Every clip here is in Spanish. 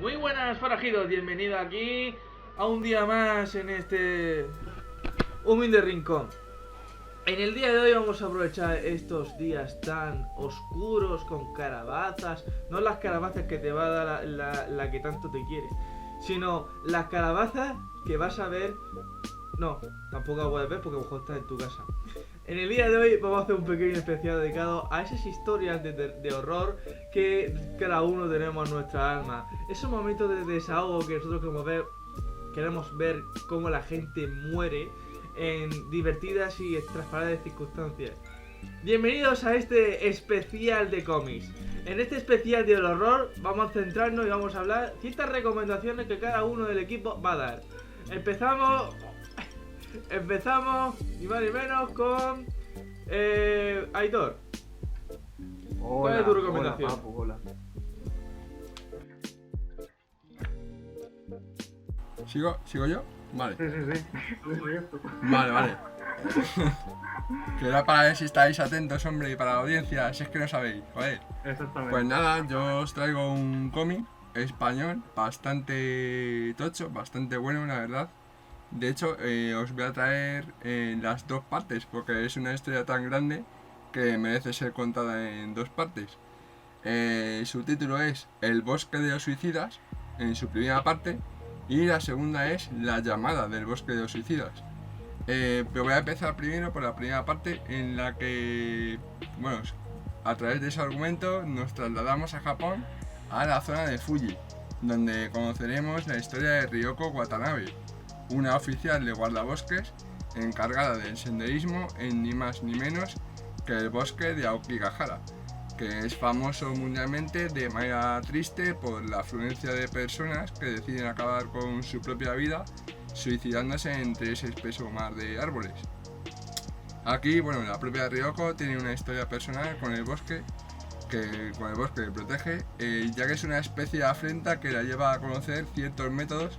Muy buenas, forajidos, bienvenido aquí a un día más en este humilde rincón. En el día de hoy vamos a aprovechar estos días tan oscuros con calabazas, no las calabazas que te va a dar la que tanto te quiere, sino las calabazas que vas a ver. No, tampoco las puedes ver porque a lo mejor estás en tu casa. En el día de hoy vamos a hacer un pequeño especial dedicado a esas historias de horror que cada uno tenemos en nuestra alma. Esos momentos de desahogo que nosotros queremos ver cómo la gente muere en divertidas y estrafalarias circunstancias. Bienvenidos a este especial de cómics. En este especial de horror vamos a centrarnos y vamos a hablar ciertas recomendaciones que cada uno del equipo va a dar. Empezamos, ni más ni menos, con Aitor. ¿Cuál es tu recomendación? Hola, Papu, hola. ¿Sigo yo? Vale. Sí. Vale. Que era para ver si estáis atentos, hombre, y para la audiencia, si es que no sabéis, joder. Exactamente. Pues nada, yo os traigo un cómic español bastante tocho, bastante bueno, la verdad. De hecho, os voy a traer las dos partes, porque es una historia tan grande que merece ser contada en dos partes. Su título es El bosque de los suicidas, en su primera parte, y la segunda es La llamada del bosque de los suicidas. Pero voy a empezar primero por la primera parte, en la que, bueno, a través de ese argumento nos trasladamos a Japón, a la zona de Fuji, donde conoceremos la historia de Ryoko Watanabe, una oficial de guardabosques encargada del senderismo en ni más ni menos que el bosque de Aokigahara, que es famoso mundialmente de manera triste por la afluencia de personas que deciden acabar con su propia vida suicidándose entre ese espeso mar de árboles. Aquí, bueno, la propia Ryoko tiene una historia personal con el bosque que protege, ya que es una especie de afrenta que la lleva a conocer ciertos métodos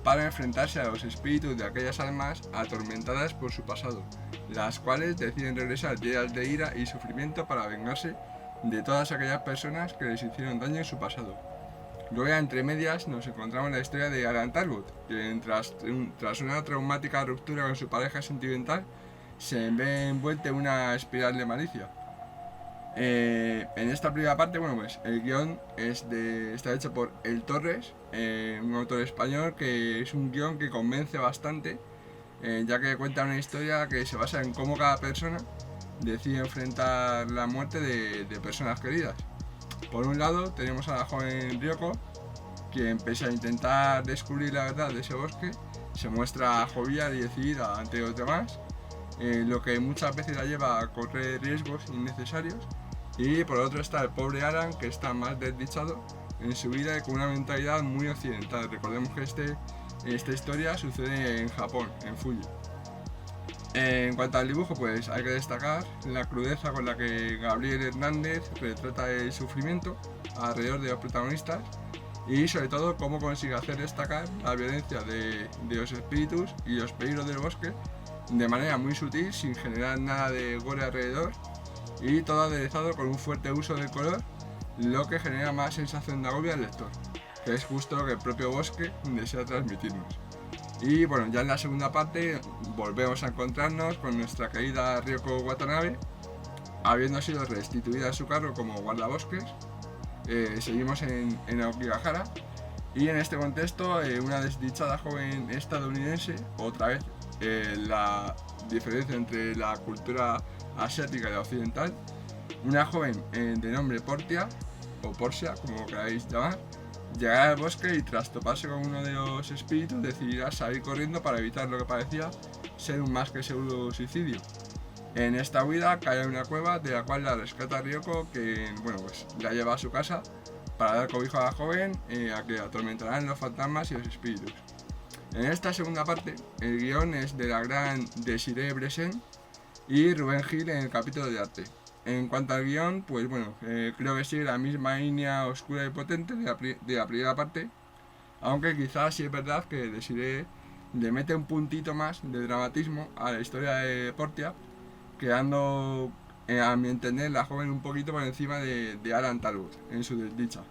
para enfrentarse a los espíritus de aquellas almas atormentadas por su pasado, las cuales deciden regresar llenas de ira y sufrimiento para vengarse de todas aquellas personas que les hicieron daño en su pasado. Luego, entre medias, nos encontramos la historia de Alan Talbot, que tras una traumática ruptura con su pareja sentimental, se ve envuelto en una espiral de malicia. En esta primera parte, bueno, pues el guión está hecho por El Torres, un autor español, que es un guión que convence bastante, ya que cuenta una historia que se basa en cómo cada persona decide enfrentar la muerte de personas queridas. Por un lado tenemos a la joven Ryoko, quien pese a intentar descubrir la verdad de ese bosque, se muestra jovial y decidida ante los demás, lo que muchas veces la lleva a correr riesgos innecesarios. Y por otro está el pobre Alan, que está más desdichado en su vida y con una mentalidad muy occidental. Recordemos que esta historia sucede en Japón, en Fuji. En cuanto al dibujo, pues hay que destacar la crudeza con la que Gabriel Hernández retrata el sufrimiento alrededor de los protagonistas y sobre todo cómo consigue hacer destacar la violencia de los espíritus y los peligros del bosque de manera muy sutil, sin generar nada de gore alrededor, y todo aderezado con un fuerte uso del color, lo que genera más sensación de agobio al lector, que es justo lo que el propio bosque desea transmitirnos. Y bueno, ya en la segunda parte volvemos a encontrarnos con nuestra querida Ryoko Watanabe, habiendo sido restituida a su cargo como guardabosques. Seguimos en Aokigahara, y en este contexto una desdichada joven estadounidense, otra vez la diferencia entre la cultura asiática y la occidental, una joven de nombre Portia, o Portia, como queráis llamar, llegará al bosque y tras toparse con uno de los espíritus decidirá salir corriendo para evitar lo que parecía ser un más que seguro suicidio. En esta huida cae en una cueva de la cual la rescata Ryoko, que bueno, pues la lleva a su casa para dar cobijo a la joven, a que atormentarán los fantasmas y los espíritus. En esta segunda parte, el guión es de la gran Desiree Bresson y Rubén Gil en el capítulo de arte. En cuanto al guión, pues bueno, creo que sigue la misma línea oscura y potente de la primera parte, aunque quizás sí es verdad que Desiree le mete un puntito más de dramatismo a la historia de Portia, quedando a mi entender la joven un poquito por encima de Alan Talbot en su desdicha.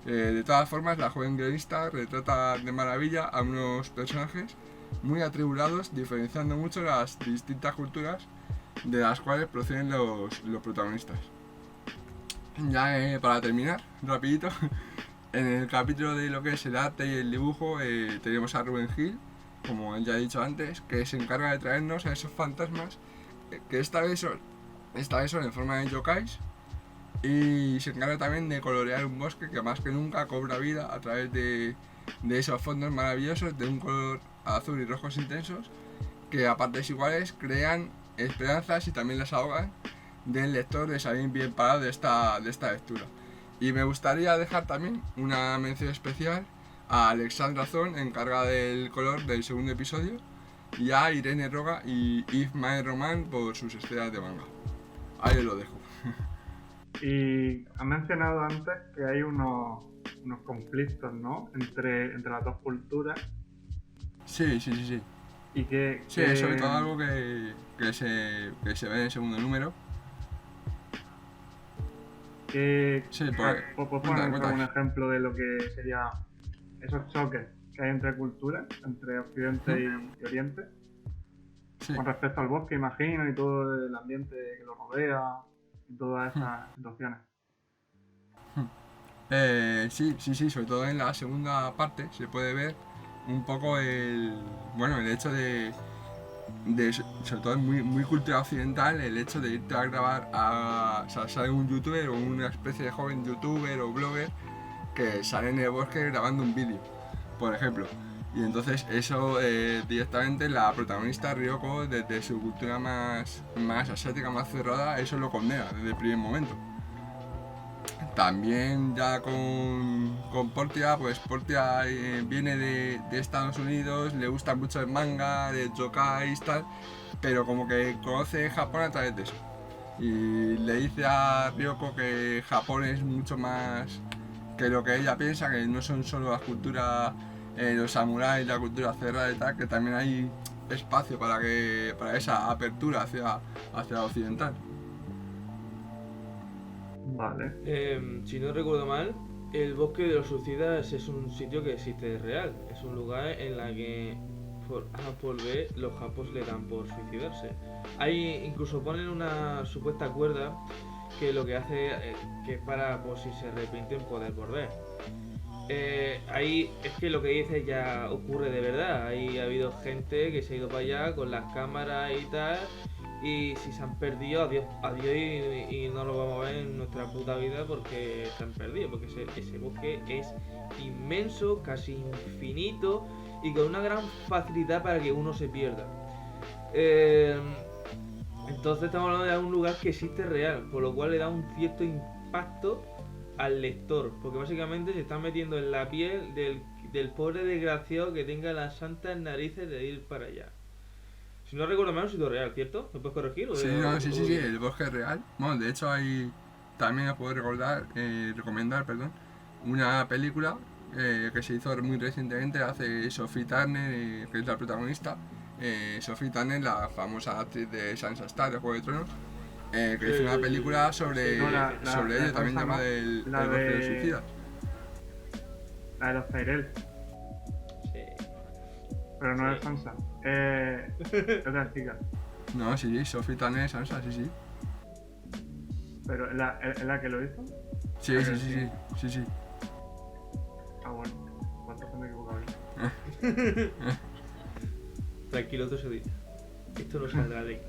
De todas formas, la joven guionista retrata de maravilla a unos personajes muy atribulados, diferenciando mucho las distintas culturas de las cuales proceden los protagonistas. Ya para terminar, rapidito, en el capítulo de lo que es el arte y el dibujo tenemos a Rubén Gil, como ya he dicho antes, que se encarga de traernos a esos fantasmas que esta vez son en forma de yokais, y se encarga también de colorear un bosque que más que nunca cobra vida a través de esos fondos maravillosos de un color azul y rojos intensos que a partes iguales crean esperanzas y también las ahogan del lector de salir bien parado de esta lectura. Y me gustaría dejar también una mención especial a Alexandra Zon, encargada del color del segundo episodio, y a Irene Roga y Yves Mae Román por sus estrellas de manga. Ahí os lo dejo. Y ha mencionado antes que hay unos conflictos, ¿no? Entre las dos culturas. Sí. Y que Sobre todo algo que se ve en el segundo número. Sí, ¿puedes poner un ejemplo de lo que sería esos choques que hay entre culturas, entre Occidente y Oriente? Sí. Con respecto al bosque, imagino, y todo el ambiente que lo rodea, y todas esas situaciones. Sí, sobre todo en la segunda parte se puede ver un poco el hecho de sobre todo muy cultura occidental, el hecho de irte a grabar sale un youtuber o una especie de joven youtuber o blogger que sale en el bosque grabando un vídeo, por ejemplo. Y entonces eso directamente la protagonista Ryoko, desde su cultura más asiática, más cerrada, eso lo condena desde el primer momento. También ya con Portia, pues Portia viene de Estados Unidos, le gusta mucho el manga, el yokai y tal, pero como que conoce Japón a través de eso. Y le dice a Ryoko que Japón es mucho más que lo que ella piensa, que no son solo las culturas, los samuráis, la cultura cerrada y tal, que también hay espacio para esa apertura hacia lo occidental. Vale. Si no recuerdo mal, el bosque de los suicidas es un sitio que existe real. Es un lugar en la que por B los japos le dan por suicidarse. Ahí incluso ponen una supuesta cuerda que lo que hace que es para, pues, si se arrepienten, poder volver. Ahí es que lo que dices ya ocurre de verdad. Ahí ha habido gente que se ha ido para allá con las cámaras y tal, y si se han perdido, adiós y no lo vamos a ver en nuestra puta vida porque se han perdido, porque ese bosque es inmenso, casi infinito y con una gran facilidad para que uno se pierda. Entonces estamos hablando de un lugar que existe real, por lo cual le da un cierto impacto al lector, porque básicamente se está metiendo en la piel del pobre desgraciado que tenga las santas narices de ir para allá. Si no recuerdo mal, es un sitio real, ¿cierto? ¿Me puedes corregir? Sí, el bosque es real. Bueno, de hecho también os puedo recomendar una película que se hizo muy recientemente, hace Sophie Turner, que es la protagonista. Sophie Turner, la famosa actriz de Sansa Stark de Juego de Tronos, que hizo una película sobre ello, también llama el bosque de los suicidas. La de los Tyrell. Sí. Pero no es Sansa. Otra chica. No, sí, Sophie Turner es Sansa, sí. ¿Pero es la que lo hizo? Sí. Ah, bueno. ¿Cuánto me he equivocado? Tranquilo, todo se dice. Esto no saldrá de aquí.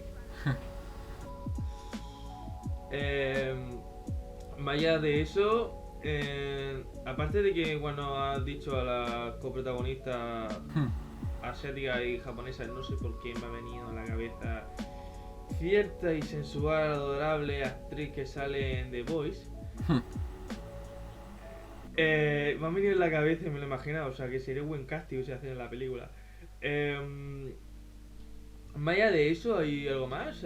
Más allá de eso, aparte de que cuando has dicho a la coprotagonista asiática y japonesa, no sé por qué me ha venido a la cabeza cierta y sensual, adorable actriz que sale en The Voice. Me ha venido en la cabeza y me lo he imaginado, o sea que sería un buen casting si hacen en la película. Más allá de eso, ¿hay algo más?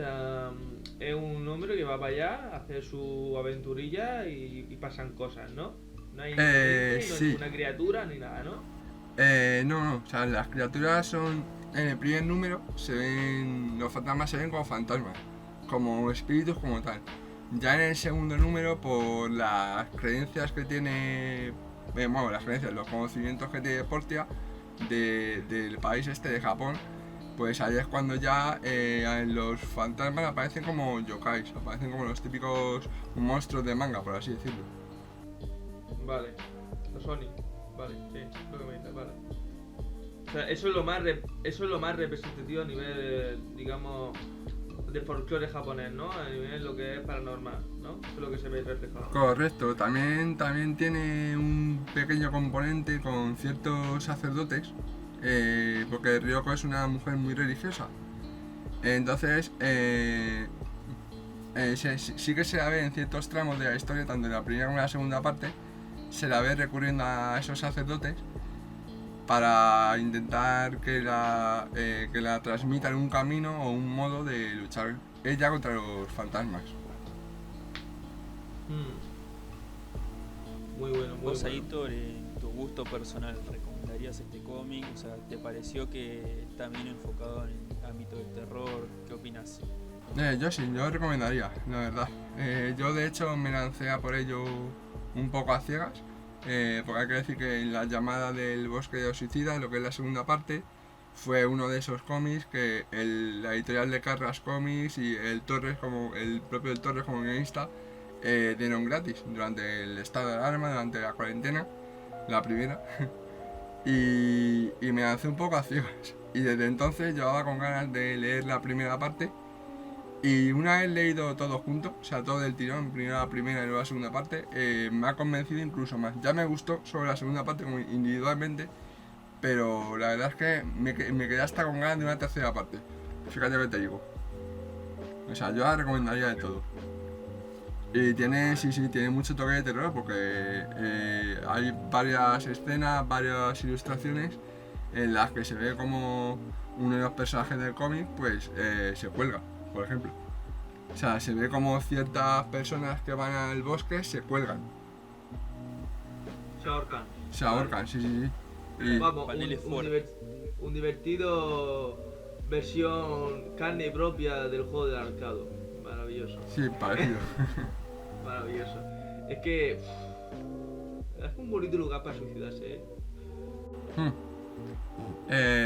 Es un hombre que va para allá a hacer su aventurilla y pasan cosas, ¿no? No hay ninguna criatura ni nada, ¿no? No, o sea, las criaturas son, en el primer número los fantasmas se ven como fantasmas, como espíritus como tal. Ya en el segundo número, por las creencias que tiene bueno, las creencias, los conocimientos que tiene Portia del país este de Japón, pues ahí es cuando ya los fantasmas aparecen como yokais, aparecen como los típicos monstruos de manga, por así decirlo. Vale, los Oni, vale, sí, lo que me dices, vale. O sea, eso es lo más representativo a nivel, digamos, de folclore japonés, ¿no? A nivel de lo que es paranormal, ¿no? Eso es lo que se ve reflejado. Correcto, también tiene un pequeño componente con ciertos sacerdotes, porque Ryoko es una mujer muy religiosa. Entonces, sí que se la ve en ciertos tramos de la historia, tanto en la primera como en la segunda parte, se la ve recurriendo a esos sacerdotes para intentar que la transmitan un camino o un modo de luchar ella contra los fantasmas. Muy bueno, muy ¿Vos, bueno. Aitor, en tu gusto personal, recomendarías este cómic? O sea, ¿te pareció que está bien enfocado en el ámbito del terror? ¿Qué opinas? Yo sí, yo recomendaría, la verdad. Yo de hecho me lancé a por ello un poco a ciegas, porque hay que decir que en La llamada del bosque de los suicidas, lo que es la segunda parte, fue uno de esos cómics que la editorial de Carras Comics y el propio el Torres como guionista dieron gratis durante el estado de alarma, durante la cuarentena, la primera. y me lancé un poco a ciegas. Y desde entonces llevaba con ganas de leer la primera parte. Y una vez leído todo junto, o sea, todo del tirón, primero la primera y luego la segunda parte, me ha convencido incluso más. Ya me gustó sobre la segunda parte como individualmente, pero la verdad es que me quedé hasta con ganas de una tercera parte. Fíjate lo que te digo. O sea, yo la recomendaría de todo. Y tiene mucho toque de terror porque hay varias escenas, varias ilustraciones en las que se ve como uno de los personajes del cómic pues se cuelga, por ejemplo. O sea, se ve como ciertas personas que van al bosque se cuelgan. Se ahorcan. ¿Vale? Sí. Y vamos, un divertido versión carne propia del juego del arcado. Maravilloso. Sí, parecido. Maravilloso. Es que es un bonito lugar para suicidarse,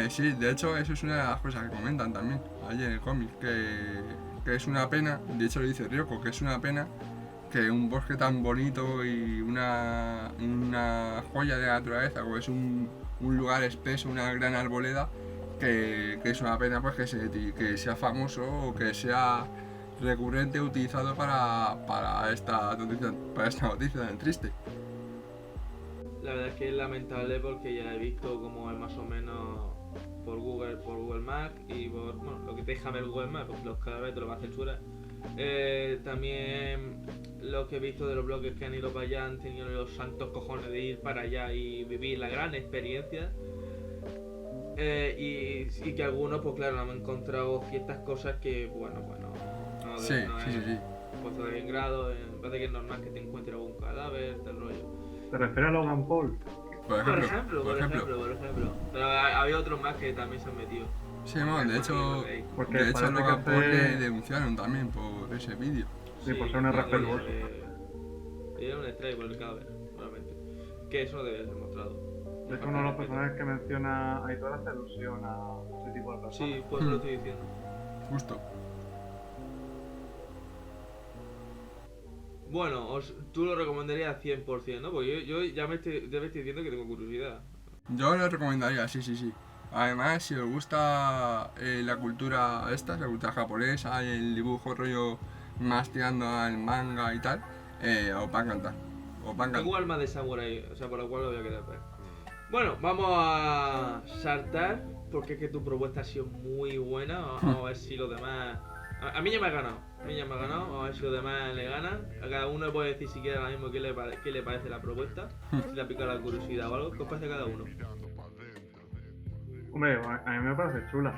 Sí, de hecho eso es una de las cosas que comentan también allí en el cómic, que es una pena, de hecho lo dice Ryoko, que es una pena que un bosque tan bonito y una joya de la naturaleza, como es un lugar espeso, una gran arboleda, que es una pena pues que sea famoso o que sea recurrente utilizado para esta noticia tan triste. La verdad es que es lamentable porque ya he visto cómo es más o menos por Google Maps y por lo que te deja ver Google Maps, porque cada vez te lo va a censurar. También lo que he visto de los blogs que han ido para allá han tenido los santos cojones de ir para allá y vivir la gran experiencia. Y que algunos, pues claro, han encontrado ciertas cosas que, bueno. Sí. Pues de bien grado, parece que es normal que te encuentres algún cadáver, tal rollo. ¿Te refieres a Logan Paul? Por ejemplo. Pero había otros más que también se han metido. Sí, bueno, de hecho Logan Paul le denunciaron también por ese vídeo. Sí, por ser un irrespetuoso. Era un strike por el cadáver, realmente. Que eso no debe ser mostrado. De hecho, uno de los personajes que menciona Aitor hace alusión a ese tipo de personas. Sí, pues lo estoy diciendo. Justo. Bueno, tú lo recomendarías 100%, ¿no? Porque yo ya me estoy diciendo que tengo curiosidad. Yo lo recomendaría, sí. Además, si os gusta la cultura la cultura japonesa y el dibujo rollo más tirando al manga y tal, os va a encantar. Tengo alma de samurai, o sea, por lo cual lo voy a querer ver. Bueno, vamos a saltar, porque es que tu propuesta ha sido muy buena. Vamos a ver si los demás... A mí ya me ha ganado, vamos a ver si los demás le ganan. A cada uno le puede decir si quiere ahora mismo qué le parece la propuesta, si le ha picado la curiosidad o algo. ¿Qué os parece a cada uno? Hombre, a mí me parece chula.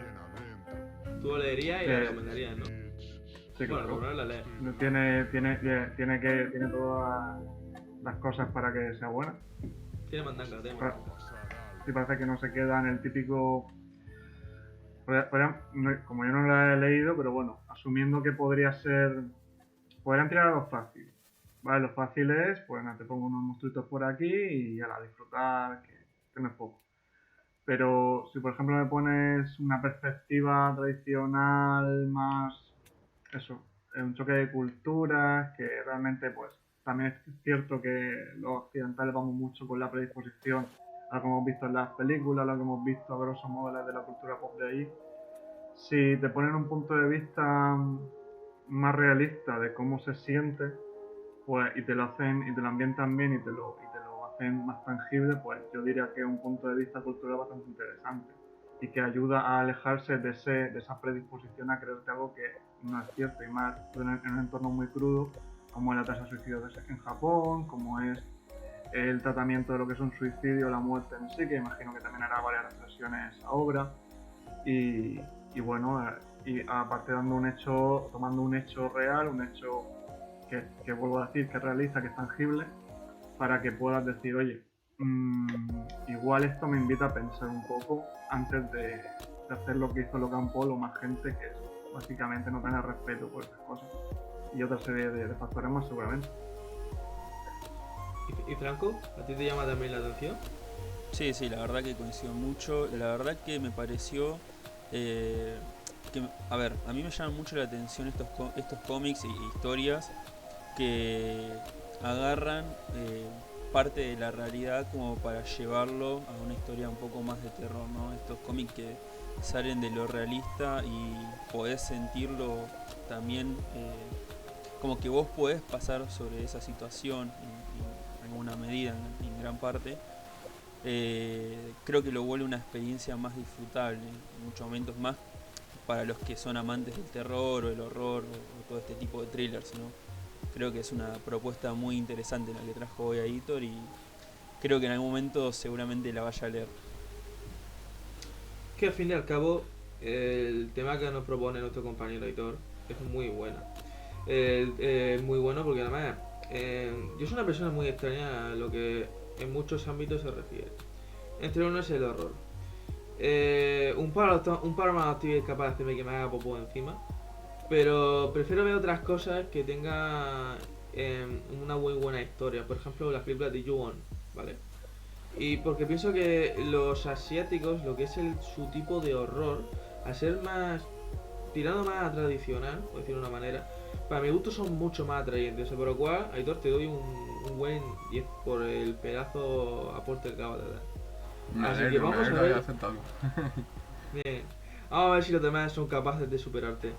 Tú lo leerías y la recomendarías, ¿no? Sí, bueno, claro. la lees. Tiene todas las cosas para que sea buena. Tiene mandanga. Sí, parece que no se queda en el típico... Como yo no la he leído, pero bueno, asumiendo que podrían tirar algo fácil. Vale, lo fácil es, pues nada, te pongo unos monstruitos por aquí y a la disfrutar, que no es poco. Pero si por ejemplo me pones una perspectiva tradicional más, eso, un choque de culturas, que realmente pues también es cierto que los occidentales vamos mucho con la predisposición a lo que hemos visto en las películas, a lo que hemos visto a grosso modo de la cultura pop de ahí. Si te ponen un punto de vista más realista de cómo se siente, pues, y te lo hacen, y te lo ambientan bien y te lo hacen más tangible, pues yo diría que es un punto de vista cultural bastante interesante y que ayuda a alejarse de esa predisposición a creerte algo que no es cierto, y más en un entorno muy crudo como es la tasa de suicidio en Japón, como es el tratamiento de lo que es un suicidio, la muerte en sí, que imagino que también hará varias reflexiones a obra. Y bueno, y aparte tomando un hecho real, un hecho que vuelvo a decir que es realista, que es tangible, para que puedas decir, oye, igual esto me invita a pensar un poco antes de hacer lo que hizo Logan Paul o más gente, que es básicamente no tener respeto por esas cosas y otra serie de factores más seguramente. ¿Y Franco? ¿A ti te llama también la atención? Sí, sí, la verdad que coincido mucho. La verdad que me pareció a ver, a mí me llaman mucho la atención estos cómics y historias que agarran parte de la realidad como para llevarlo a una historia un poco más de terror, ¿no? Estos cómics que salen de lo realista y podés sentirlo también, como que vos podés pasar sobre esa situación en alguna medida, en gran parte. Creo que lo vuelve una experiencia más disfrutable en muchos momentos, más para los que son amantes del terror o el horror o todo este tipo de thrillers, ¿no? Creo que es una propuesta muy interesante la que trajo hoy a Editor y creo que en algún momento seguramente la vaya a leer. Que al fin y al cabo el tema que nos propone nuestro compañero Editor es muy bueno. Muy bueno porque además yo soy una persona muy extraña a lo que en muchos ámbitos se refiere. Entre uno es el horror. Un paro más activo es capaz de hacerme que me haga popó encima. Pero prefiero ver otras cosas que tengan una muy buena historia. Por ejemplo, las películas de Ju-On, ¿vale? Y porque pienso que los asiáticos, lo que es su tipo de horror, al ser más tirando más a tradicional, por decirlo de una manera, para mi gusto son mucho más atrayentes. Por lo cual, Aitor, te doy un buen 10 por el pedazo aporte que acabas de dar. Así que vamos a ver. Bien. Vamos a ver si los demás son capaces de superarte.